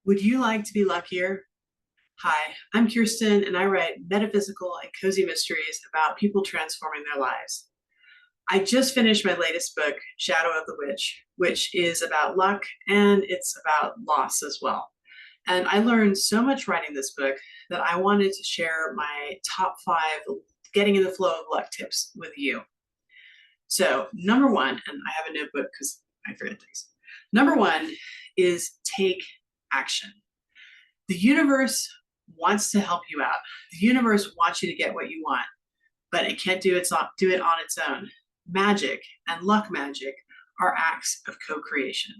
Would you like to be luckier? Hi, I'm Kirsten, and I write metaphysical and cozy mysteries about people transforming their lives. I just finished my latest book, Shadow of the Witch, which is about luck and it's about loss as well. And I learned so much writing this book that I wanted to share my top 5 getting in the flow of luck tips with you. So, number one, and I have a notebook because I forget things. Number one is take action. The universe wants to help you out. The universe wants you to get what you want, but it can't do it on its own. Magic and luck magic are acts of co-creation.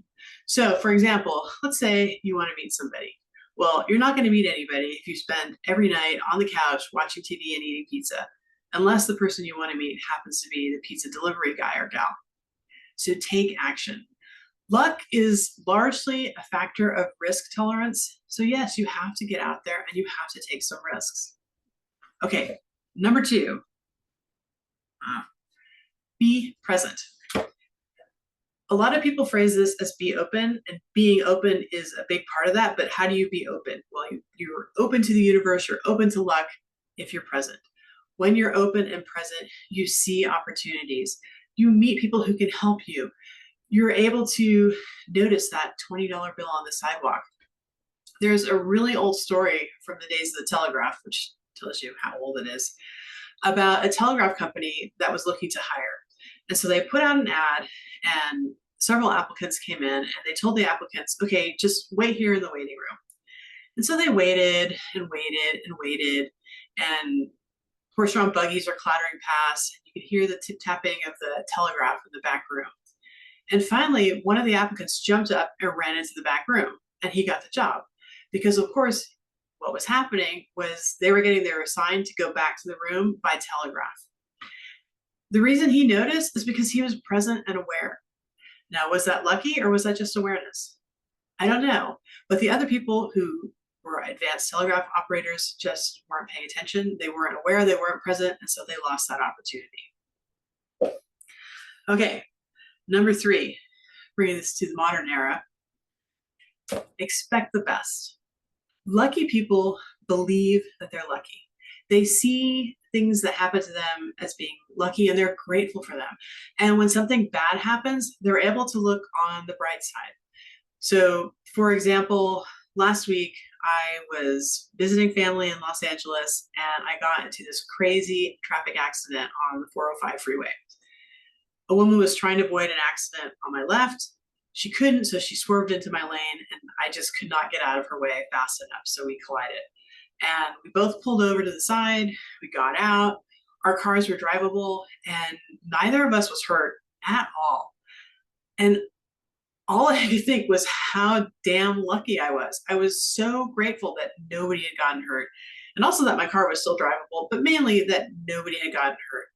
So, for example, let's say you want to meet somebody. Well, you're not going to meet anybody if you spend every night on the couch watching TV and eating pizza, unless the person you want to meet happens to be the pizza delivery guy or gal. So take action. Luck is largely a factor of risk tolerance. So yes, you have to get out there and you have to take some risks. Okay, number 2, be present. A lot of people phrase this as be open, and being open is a big part of that, but how do you be open? Well, you're open to the universe, you're open to luck if you're present. When you're open and present, you see opportunities. You meet people who can help you. You're able to notice that $20 bill on the sidewalk. There's a really old story from the days of the telegraph, which tells you how old it is, about a telegraph company that was looking to hire. And so they put out an ad, and several applicants came in, and they told the applicants, okay, just wait here in the waiting room. And so they waited and waited and waited, and horse-drawn buggies are clattering past. You could hear the tip-tapping of the telegraph in the back room. And finally, one of the applicants jumped up and ran into the back room, and he got the job. Because, of course, what was happening was they were getting their assigned to go back to the room by telegraph. The reason he noticed is because he was present and aware. Now, was that lucky or was that just awareness? I don't know. But the other people who were advanced telegraph operators just weren't paying attention. They weren't aware, they weren't present, and so they lost that opportunity. Okay, number 3, bringing this to the modern era, expect the best. Lucky people believe that they're lucky. They see things that happen to them as being lucky, and they're grateful for them. And when something bad happens, they're able to look on the bright side. So, for example, last week I was visiting family in Los Angeles, and I got into this crazy traffic accident on the 405 freeway. A woman was trying to avoid an accident on my left. She couldn't, so she swerved into my lane, and I just could not get out of her way fast enough, so we collided. And we both pulled over to the side, we got out, our cars were drivable, and neither of us was hurt at all. And all I could think was how damn lucky I was. I was so grateful that nobody had gotten hurt, and also that my car was still drivable, but mainly that nobody had gotten hurt.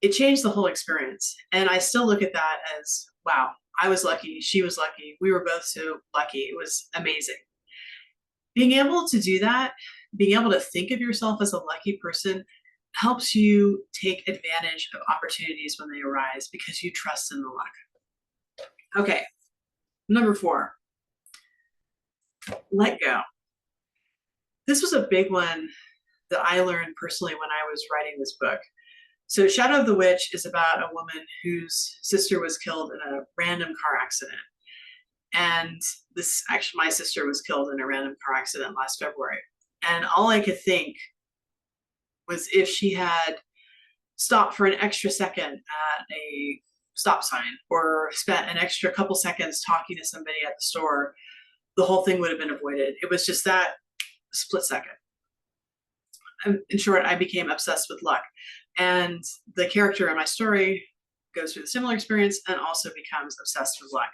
It changed the whole experience, and I still look at that as, wow, I was lucky, she was lucky, we were both so lucky. It was amazing. Being able to do that, being able to think of yourself as a lucky person, helps you take advantage of opportunities when they arise because you trust in the luck. Okay, number 4, let go. This was a big one that I learned personally when I was writing this book. So Shadow of the Witch is about a woman whose sister was killed in a random car accident. And my sister was killed in a random car accident last February. And all I could think was if she had stopped for an extra second at a stop sign or spent an extra couple seconds talking to somebody at the store, the whole thing would have been avoided. It was just that split second. In short, I became obsessed with luck. And the character in my story goes through a similar experience and also becomes obsessed with luck.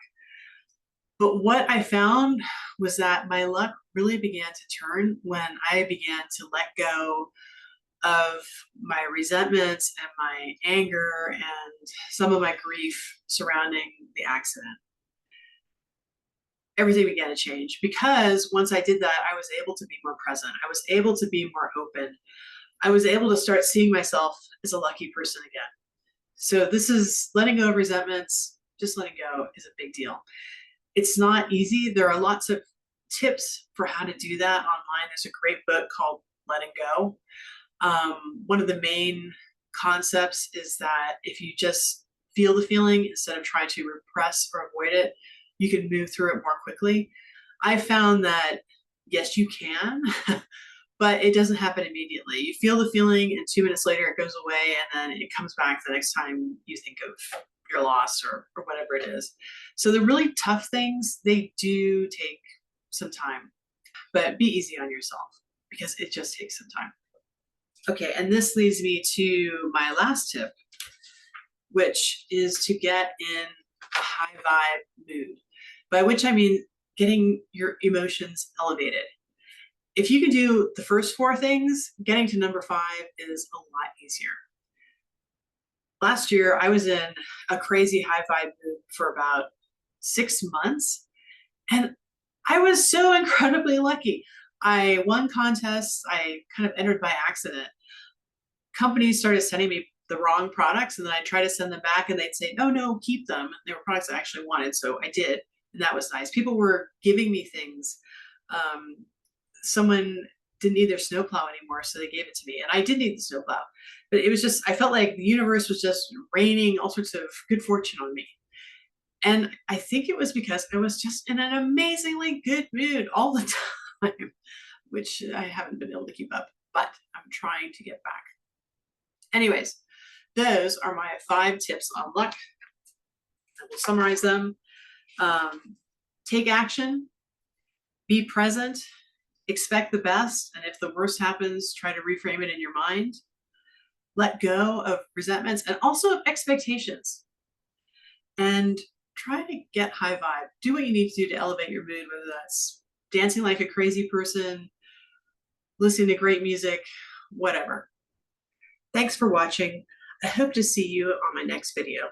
But what I found was that my luck really began to turn when I began to let go of my resentments and my anger and some of my grief surrounding the accident. Everything began to change because once I did that, I was able to be more present. I was able to be more open. I was able to start seeing myself as a lucky person again. So this is letting go of resentments. Just letting go is a big deal. It's not easy. There are lots of tips for how to do that online. There's a great book called Letting Go. One of the main concepts is that if you just feel the feeling instead of trying to repress or avoid it, you can move through it more quickly. I found that yes, you can, but it doesn't happen immediately. You feel the feeling, and 2 minutes later it goes away, and then it comes back the next time you think of your loss or whatever it is. So the really tough things, they do take some time, but be easy on yourself because it just takes some time. Okay, and this leads me to my last tip, which is to get in a high vibe mood, by which I mean getting your emotions elevated. If you can do the first 4 things, getting to number 5 is a lot easier. Last year, I was in a crazy high vibe mood for about 6 months, and I was so incredibly lucky. I won contests. I kind of entered by accident. Companies started sending me the wrong products, and then I tried to send them back, and they'd say, "Oh no, keep them." They were products I actually wanted, so I did, and that was nice. People were giving me things. Someone didn't need their snowplow anymore, so they gave it to me, and I did need the snowplow. But it was just, I felt like the universe was just raining all sorts of good fortune on me. And I think it was because I was just in an amazingly good mood all the time, which I haven't been able to keep up, but I'm trying to get back. Anyways, those are my 5 tips on luck. I will summarize them. Take action, be present, expect the best, and if the worst happens, try to reframe it in your mind. Let go of resentments and also of expectations. And try to get high vibe. Do what you need to do to elevate your mood, whether that's dancing like a crazy person, listening to great music, whatever. Thanks for watching. I hope to see you on my next video.